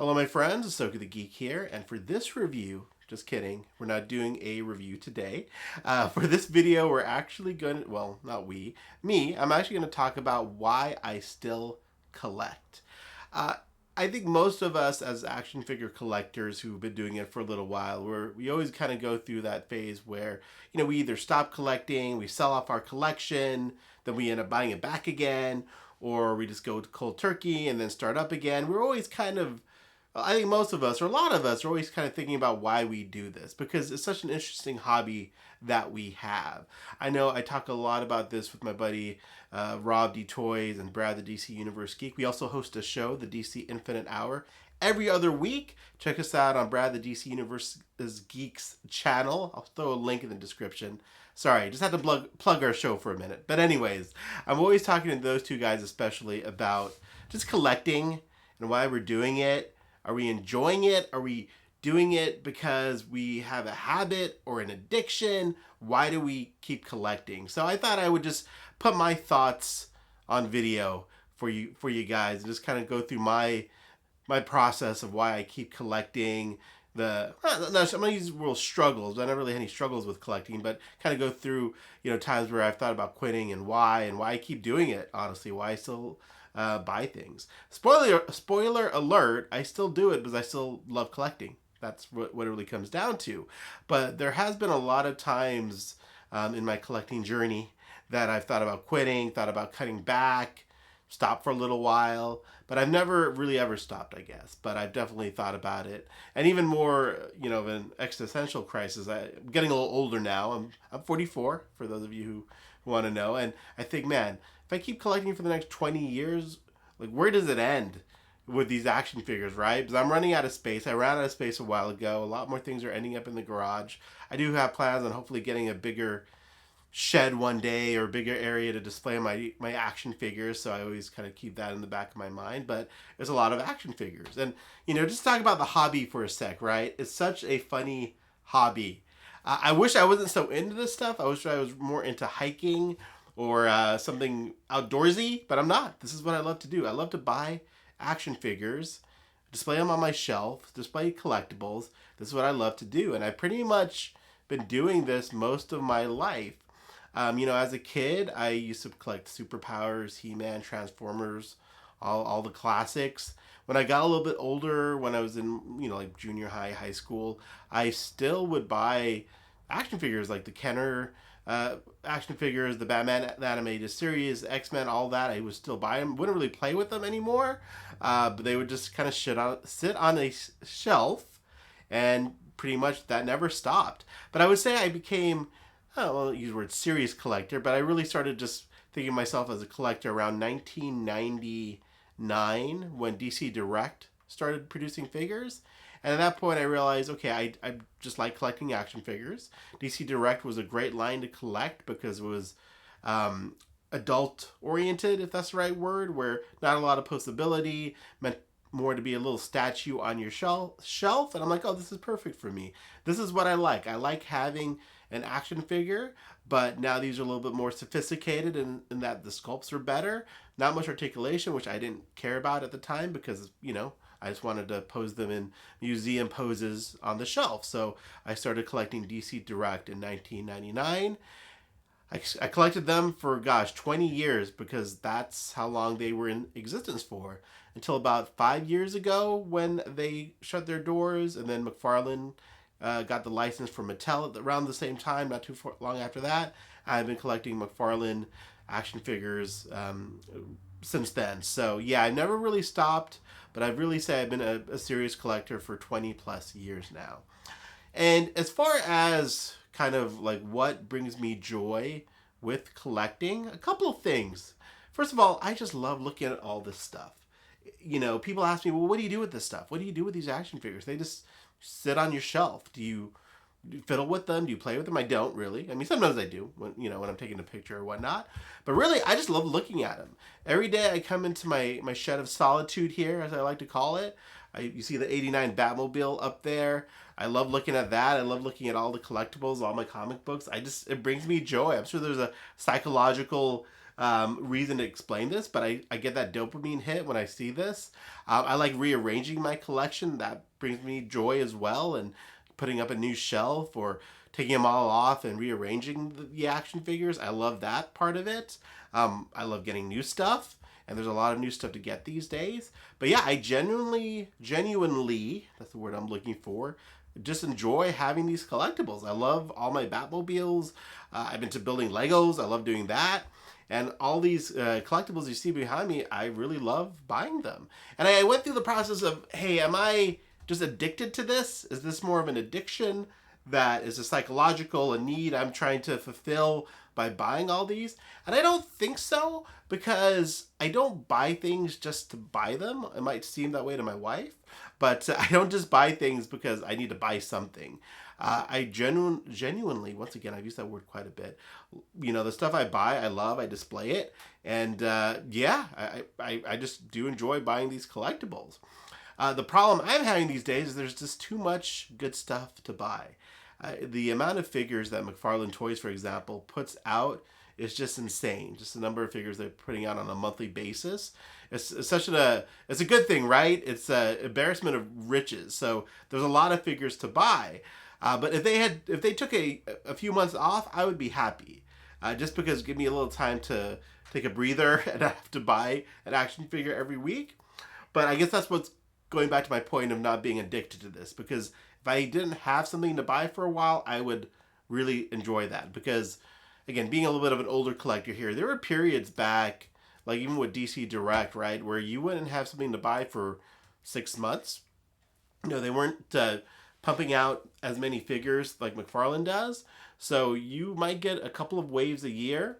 Hello, my friends. Ahsoka the Geek here, and for this review, just kidding, we're not doing a review today. For this video, we're actually going to, well, not we, me, I'm actually going to talk about why I still collect. Uh, I think most of us as action figure collectors who've been doing it for a little while, we always kind of go through that phase where, we either stop collecting, we sell off our collection, then we end up buying it back again, or we just go cold turkey and then start up again. We're always kind of I think most of us, or a lot of us, are always kind of thinking about why we do this because it's such an interesting hobby that we have. I know I talk a lot about this with my buddy Rob D Toys and Brad the DC Universe Geek. We also host a show, the DC Infinite Hour, every other week. Check us out on Brad the DC Universe Geeks channel. I'll throw a link in the description. Sorry, just had to plug our show for a minute. But anyways, I'm always talking to those two guys especially about just collecting and why we're doing it. Are we enjoying it? Are we doing it because we have a habit or an addiction? Why do we keep collecting? So I thought I would just put my thoughts on video for you guys and just kind of go through my process of why I keep collecting. I'm gonna use real struggles. I never really had any struggles with collecting, but kind of go through times where I've thought about quitting and why I keep doing it. Honestly, why I still buy things. Spoiler alert, I still do it because I still love collecting. That's what it really comes down to. But there has been a lot of times in my collecting journey that I've thought about quitting, thought about cutting back, stopped for a little while, but I've never really ever stopped, I guess. But I've definitely thought about it, and even more, of an existential crisis. I'm getting a little older now. I'm 44, for those of you who want to know, and I think, man, if I keep collecting for the next 20 years, like, where does it end with these action figures, right? Because I'm running out of space. I ran out of space a while ago. A lot more things are ending up in the garage. I do have plans on hopefully getting a bigger shed one day or a bigger area to display my action figures, so I always kind of keep that in the back of my mind. But there's a lot of action figures, and just talk about the hobby for a sec, right? It's such a funny hobby. I wish I wasn't so into this stuff. I wish I was more into hiking or something outdoorsy, but I'm not. This is what I love to do. I love to buy action figures, display them on my shelf, display collectibles. This is what I love to do, and I've pretty much been doing this most of my life. As a kid, I used to collect Superpowers, He-Man, Transformers, all the classics. When I got a little bit older, when I was in, like junior high, high school, I still would buy action figures like the Kenner action figures, the Batman the animated series, X-Men, all that. I would still buy them. Wouldn't really play with them anymore, but they would just kind of sit on a shelf, and pretty much that never stopped. But I would say I became, I don't want to use the word serious collector, but I really started just thinking of myself as a collector around 1999 when DC Direct started producing figures. And at that point, I realized, okay, I just like collecting action figures. DC Direct was a great line to collect because it was adult-oriented, if that's the right word, where not a lot of postability, meant more to be a little statue on your shelf. And I'm like, oh, this is perfect for me. This is what I like. I like having an action figure, but now these are a little bit more sophisticated in that the sculpts are better. Not much articulation, which I didn't care about at the time because, I just wanted to pose them in museum poses on the shelf. So I started collecting DC Direct in 1999. I collected them for, 20 years because that's how long they were in existence for. Until about 5 years ago when they shut their doors, and then McFarlane got the license from Mattel around the same time, not too long after that. I've been collecting McFarlane action figures since then. So yeah, I never really stopped, but I've really said I've been a serious collector for 20 plus years now. And as far as kind of like what brings me joy with collecting, a couple of things. First of all, I just love looking at all this stuff. People ask me, well, what do you do with this stuff? What do you do with these action figures? They just sit on your shelf. Do you fiddle with them? Do you play with them? I don't really. I mean, sometimes I do when I'm taking a picture or whatnot. But really, I just love looking at them. Every day I come into my shed of solitude here, as I like to call it. You see the '89 Batmobile up there. I love looking at that. I love looking at all the collectibles, all my comic books. It brings me joy. I'm sure there's a psychological reason to explain this, but I get that dopamine hit when I see this. I like rearranging my collection. That brings me joy as well, and putting up a new shelf or taking them all off and rearranging the action figures. I love that part of it. I love getting new stuff, and there's a lot of new stuff to get these days. But yeah, I genuinely, that's the word I'm looking for, just enjoy having these collectibles. I love all my Batmobiles. I'm into building Legos. I love doing that. And all these collectibles you see behind me, I really love buying them. And I went through the process of, hey, am I just addicted to this? Is this more of an addiction that is a psychological a need I'm trying to fulfill by buying all these? And I don't think so, because I don't buy things just to buy them. It might seem that way to my wife, but I don't just buy things because I need to buy something. I genuinely, once again, I've used that word quite a bit. You know, the stuff I buy, I love, I display it. And yeah, I just do enjoy buying these collectibles. The problem I'm having these days is there's just too much good stuff to buy. The amount of figures that McFarlane Toys, for example, puts out is just insane. Just the number of figures they're putting out on a monthly basis. It's a good thing, right? It's an embarrassment of riches. So there's a lot of figures to buy. But if they took a few months off, I would be happy. Just because give me a little time to take a breather and not have to buy an action figure every week. But I guess that's what's going back to my point of not being addicted to this, because if I didn't have something to buy for a while, I would really enjoy that. Because, again, being a little bit of an older collector here, there were periods back, like even with DC Direct, right, where you wouldn't have something to buy for 6 months. You know, they weren't pumping out as many figures like McFarlane does. So you might get a couple of waves a year,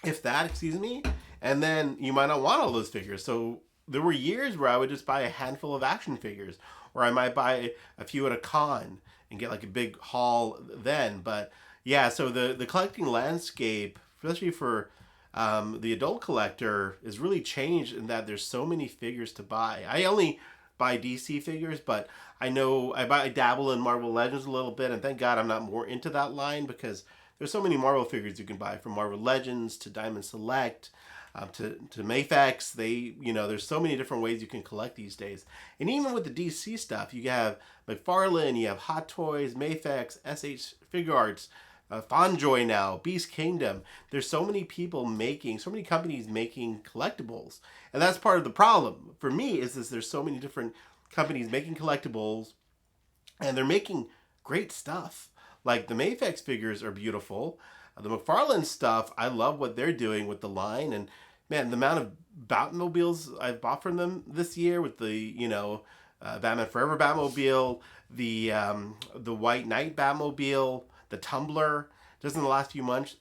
if that, excuse me, and then you might not want all those figures. So there were years where I would just buy a handful of action figures, or I might buy a few at a con and get like a big haul then. But yeah, so the collecting landscape, especially for the adult collector, is really changed in that there's so many figures to buy. I only buy DC figures, but I know I dabble in Marvel Legends a little bit, and thank God I'm not more into that line, because there's so many Marvel figures you can buy, from Marvel Legends to Diamond Select, to Mafex. There's so many different ways you can collect these days. And even with the DC stuff, you have McFarlane, you have Hot Toys, Mafex, SH Figuarts, FonJoy now, Beast Kingdom. There's so many so many companies making collectibles. And that's part of the problem for me, is there's so many different companies making collectibles, and they're making great stuff. Like the Mafex figures are beautiful. The McFarlane stuff, I love what they're doing with the line. And man, the amount of Batmobiles I've bought from them this year, with the, Batman Forever Batmobile, the White Knight Batmobile, the Tumbler, just in the last few months.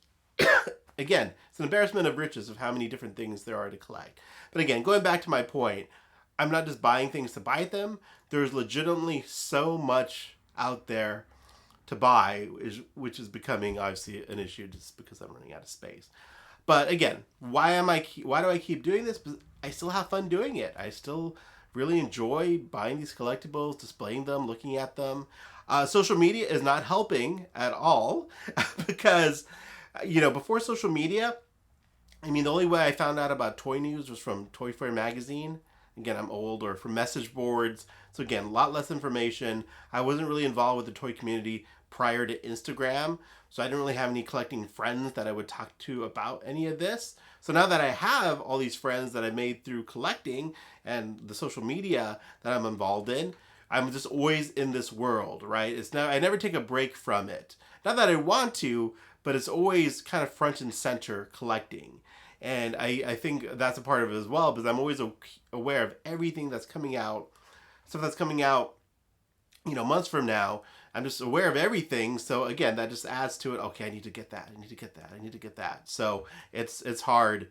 Again, it's an embarrassment of riches of how many different things there are to collect. But again, going back to my point, I'm not just buying things to buy them. There's legitimately so much out there to buy, which is becoming obviously an issue just because I'm running out of space. But again, why do I keep doing this? Because I still have fun doing it. I still really enjoy buying these collectibles, displaying them, looking at them. Social media is not helping at all because, before social media, the only way I found out about toy news was from Toy Fair magazine. Again, I'm old, or from message boards. So again, a lot less information. I wasn't really involved with the toy community prior to Instagram, so I didn't really have any collecting friends that I would talk to about any of this. So now that I have all these friends that I made through collecting and the social media that I'm involved in, I'm just always in this world, right? I never take a break from it. Not that I want to, but it's always kind of front and center collecting. And I think that's a part of it as well, because I'm always aware of everything that's coming out, stuff that's coming out, months from now. I'm just aware of everything. So again, that just adds to it. Okay, I need to get that. I need to get that. I need to get that. So it's hard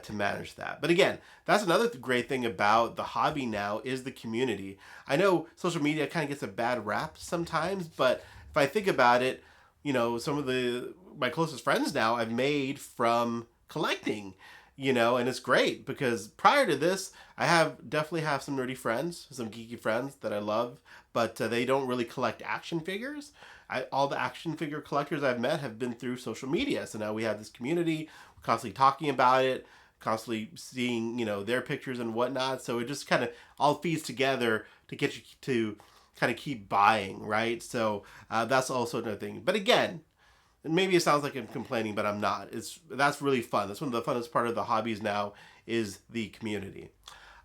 to manage that. But again, that's another great thing about the hobby now, is the community. I know social media kind of gets a bad rap sometimes, but if I think about it, some of my closest friends now I've made from collecting. and it's great because prior to this, I definitely have some nerdy friends, some geeky friends that I love, but they don't really collect action figures. All the action figure collectors I've met have been through social media, so now we have this community, we're constantly talking about it, constantly seeing their pictures and whatnot. So it just kind of all feeds together to get you to kind of keep buying, right? So that's also another thing. But again, and maybe it sounds like I'm complaining, but I'm not. That's really fun. That's one of the funnest part of the hobbies now is the community.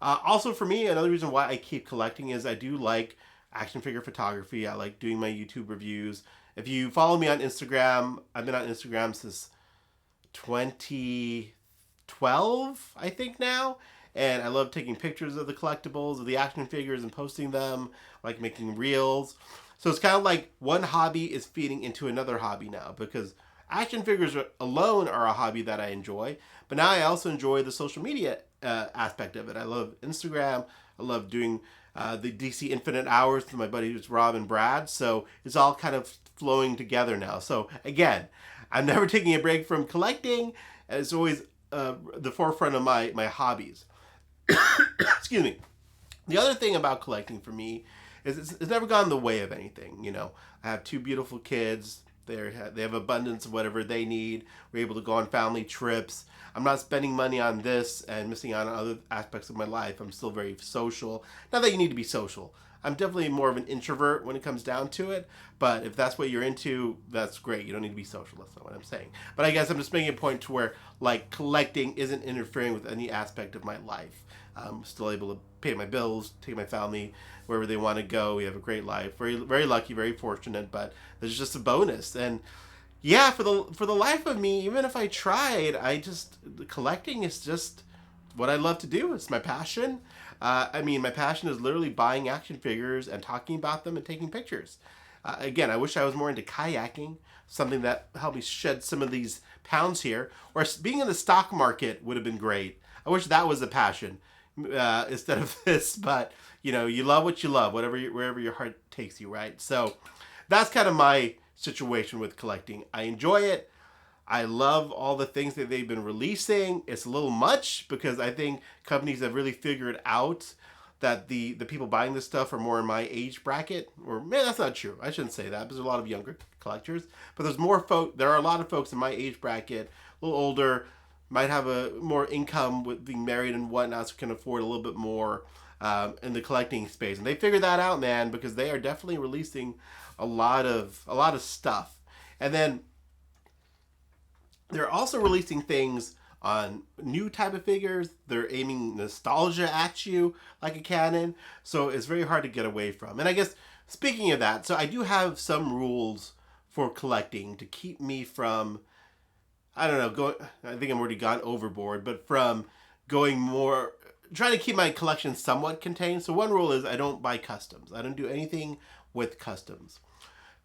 Also, for me, another reason why I keep collecting is I do like action figure photography. I like doing my YouTube reviews. If you follow me on Instagram, I've been on Instagram since 2012, I think now. And I love taking pictures of the collectibles, of the action figures, and posting them, like making reels. So it's kind of like one hobby is feeding into another hobby now, because action figures alone are a hobby that I enjoy, but now I also enjoy the social media aspect of it. I love Instagram. I love doing the DC Infinite Hours with my buddies Rob and Brad. So it's all kind of flowing together now. So again, I'm never taking a break from collecting. It's always the forefront of my hobbies. Excuse me. The other thing about collecting for me is it's never gone the way of anything. I have two beautiful kids. They have abundance of whatever they need. We're able to go on family trips. I'm not spending money on this and missing out on other aspects of my life. I'm still very social. Not that you need to be social. I'm definitely more of an introvert when it comes down to it. But if that's what you're into, that's great. You don't need to be social. That's not what I'm saying. But I guess I'm just making a point to where collecting isn't interfering with any aspect of my life. I'm still able to pay my bills, take my family wherever they want to go. We have a great life. Very, very lucky, very fortunate. But there's just a bonus. And yeah, for the life of me, even if I tried, collecting is just what I love to do. It's my passion. My passion is literally buying action figures and talking about them and taking pictures. Again, I wish I was more into kayaking, something that helped me shed some of these pounds here. Or being in the stock market would have been great. I wish that was a passion instead of this. But, you love what you love, wherever your heart takes you, right? So that's kind of my situation with collecting. I enjoy it. I love all the things that they've been releasing. It's a little much because I think companies have really figured out that the people buying this stuff are more in my age bracket. Or man, that's not true. I shouldn't say that because there's a lot of younger collectors. But there are a lot of folks in my age bracket, a little older, might have a more income with being married and whatnot, so can afford a little bit more in the collecting space. And they figured that out, man, because they are definitely releasing a lot of stuff. And then they're also releasing things on new type of figures. They're aiming nostalgia at you like a cannon. So it's very hard to get away from. And I guess speaking of that, so I do have some rules for collecting to keep me from, I think I'm already gone overboard, but from going more, trying to keep my collection somewhat contained. So one rule is I don't buy customs. I don't do anything with customs.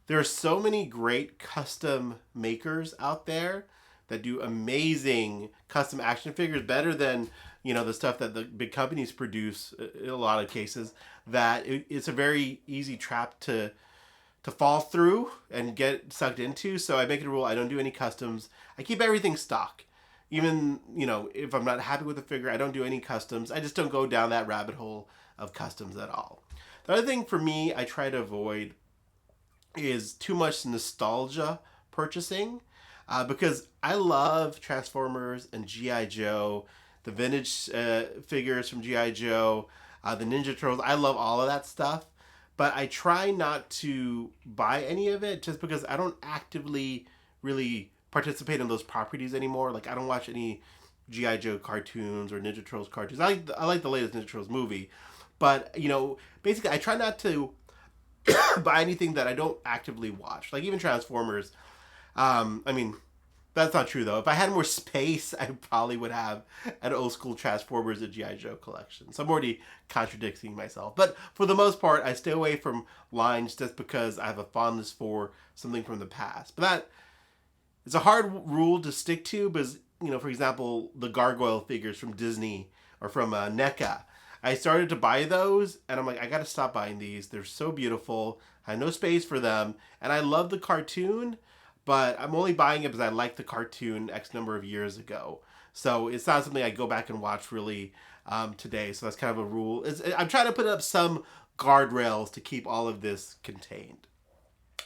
There are so many great custom makers out there that do amazing custom action figures, better than the stuff that the big companies produce in a lot of cases, that it's a very easy trap to fall through and get sucked into. So I make it a rule, I don't do any customs. I keep everything stock. Even, if I'm not happy with the figure, I don't do any customs. I just don't go down that rabbit hole of customs at all. The other thing for me I try to avoid is too much nostalgia purchasing. Because I love Transformers and G.I. Joe, the vintage figures from G.I. Joe, the Ninja Turtles. I love all of that stuff. But I try not to buy any of it just because I don't actively really participate in those properties anymore. Like, I don't watch any G.I. Joe cartoons or Ninja Turtles cartoons. I like the latest Ninja Turtles movie. But, basically I try not to buy anything that I don't actively watch. Like, even Transformers. That's not true, though. If I had more space, I probably would have an old school Transformers and G.I. Joe collection. So I'm already contradicting myself. But for the most part, I stay away from lines just because I have a fondness for something from the past. But that is a hard rule to stick to because, for example, the gargoyle figures from Disney or from NECA. I started to buy those, and I'm like, I got to stop buying these. They're so beautiful. I have no space for them. And I love the cartoon, but I'm only buying it because I liked the cartoon X number of years ago. So it's not something I go back and watch really today. So that's kind of a rule. I'm trying to put up some guardrails to keep all of this contained.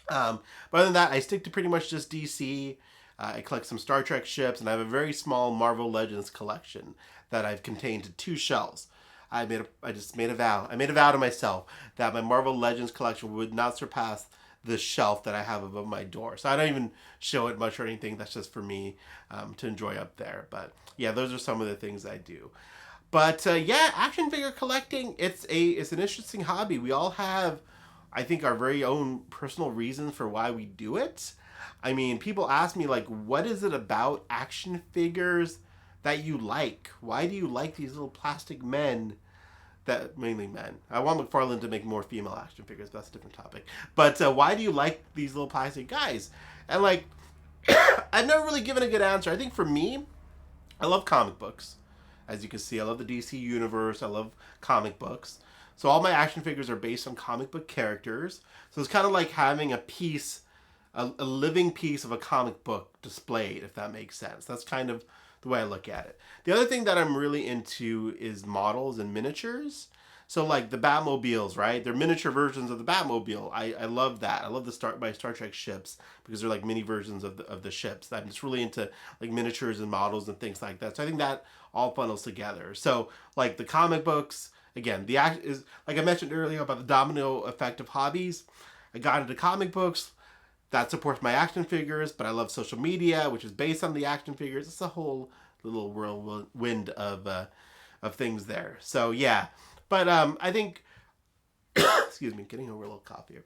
But other than that, I stick to pretty much just DC. I collect some Star Trek ships, and I have a very small Marvel Legends collection that I've contained to 2 shelves. I just made a vow. I made a vow to myself that my Marvel Legends collection would not surpass the shelf that I have above my door. So I don't even show it much or anything. That's just for me to enjoy up there. But yeah, those are some of the things I do. But yeah, action figure collecting, it's an interesting hobby. We all have, I think, our very own personal reasons for why we do it. I mean, people ask me, like, what is it about action figures that you like? Why do you like these little plastic men? That mainly men. I want McFarlane to make more female action figures. But that's a different topic. But why do you like these little plastic guys? And like, I've never really given a good answer. I think for me, I love comic books. As you can see, I love the DC universe. I love comic books. So all my action figures are based on comic book characters. So it's kind of like having a piece, a living piece of a comic book displayed, if that makes sense. That's kind of the way I look at it. The other thing that I'm really into is models and miniatures. So like the Batmobiles, right? They're miniature versions of the Batmobile. I love that. I love my Star Trek ships because they're like mini versions of the ships. I'm just really into like miniatures and models and things like that. So I think that all funnels together. So like the comic books, again, the act is like I mentioned earlier about the domino effect of hobbies. I got into comic books. That supports my action figures, but I love social media, which is based on the action figures. It's a whole little whirlwind of things there. So yeah, but I think, excuse me, getting over a little cough here.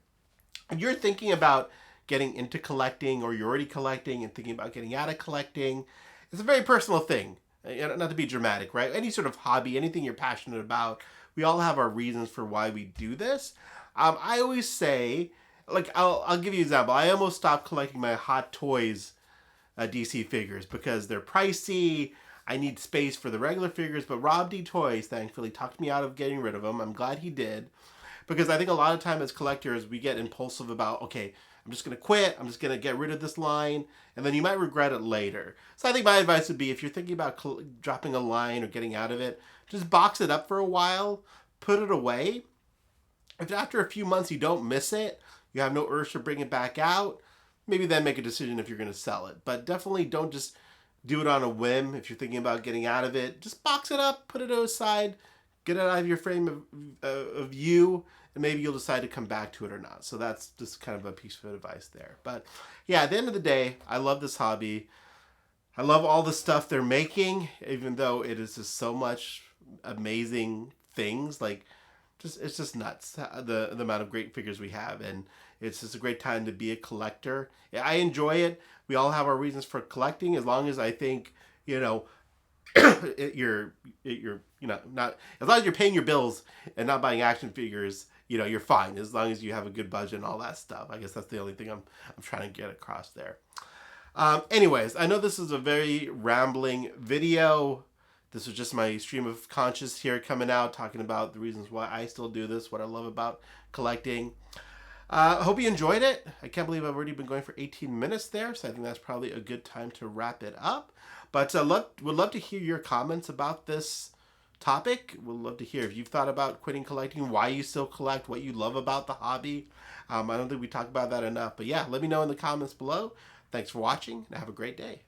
If you're thinking about getting into collecting, or you're already collecting and thinking about getting out of collecting, it's a very personal thing. Not to be dramatic, right? Any sort of hobby, anything you're passionate about, we all have our reasons for why we do this. I always say, like, I'll give you an example. I almost stopped collecting my Hot Toys DC figures because they're pricey. I need space for the regular figures, but Rob D Toys thankfully talked me out of getting rid of them. I'm glad he did, because I think a lot of time as collectors we get impulsive about, okay, I'm just gonna quit. I'm just gonna get rid of this line, and then you might regret it later. So I think my advice would be, if you're thinking about dropping a line or getting out of it, just box it up for a while, put it away. If after a few months you don't miss it, you have no urge to bring it back out, maybe then make a decision if you're going to sell it. But definitely don't just do it on a whim. If you're thinking about getting out of it, just box it up, put it aside, get it out of your frame of view, and maybe you'll decide to come back to it or not. So that's just kind of a piece of advice there. But yeah, at the end of the day, I love this hobby. I love all the stuff they're making, even though it is just so much amazing things. Like, it's just nuts, the amount of great figures we have, and it's just a great time to be a collector. I enjoy it. We all have our reasons for collecting, as long as I think, you know, you're not, as long as you're paying your bills and not buying action figures, you know, you're fine, as long as you have a good budget and all that stuff. I guess that's the only thing I'm trying to get across there. Anyways, I know this is a very rambling video. This was just my stream of conscious here coming out, talking about the reasons why I still do this, what I love about collecting. I hope you enjoyed it. I can't believe I've already been going for 18 minutes there, so I think that's probably a good time to wrap it up. But would love to hear your comments about this topic. Would love to hear if you've thought about quitting collecting, why you still collect, what you love about the hobby. I don't think we talked about that enough. But yeah, let me know in the comments below. Thanks for watching, and have a great day.